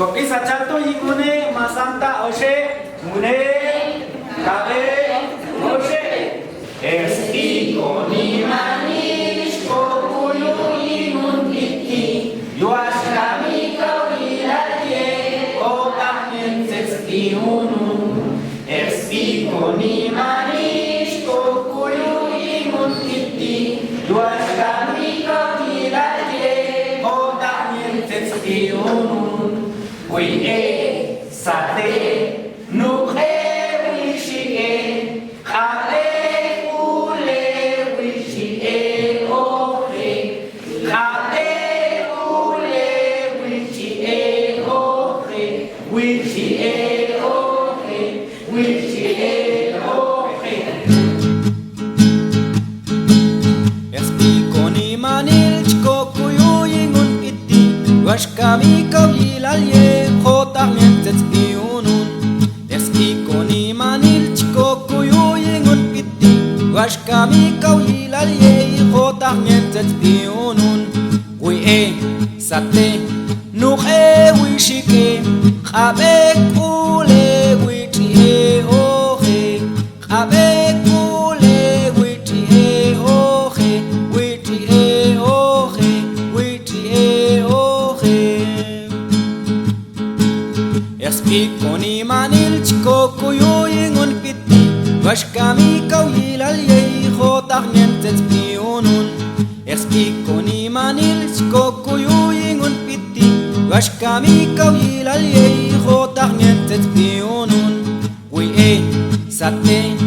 Kopi sachalto yingune masanta oshe mune kabe oshe Erstiko ni manish kokuyu inun piti Yuash kami kawilaye otaknyen sexti unun Erstiko ni manish kokuyu inun piti Yuash kami kawilaye otaknyen sexti unun Ui sate nukhe wishi khale ule wishi ohe khale ule wishi ohe wishi ohe wishi ohe Explico ni manil chko kuyu ingun iti Washkami kawilal ye khotar nentet biunun Explico ni manil chko kuyu ingun iti Washkami kawilal ye khotar nentet biunun Ui sate nukhe wishike Khabek ule wichi ohe Khabek ule wichi ohe Wichi ohe Wichi ohe Explico ni manil chko kuyu ingun piti Washkami kawilal ye khotar nentet biunun Explico ni manil chko kuyu ingun piti Washkami kawilal ye khotar nentet biunun Ui sate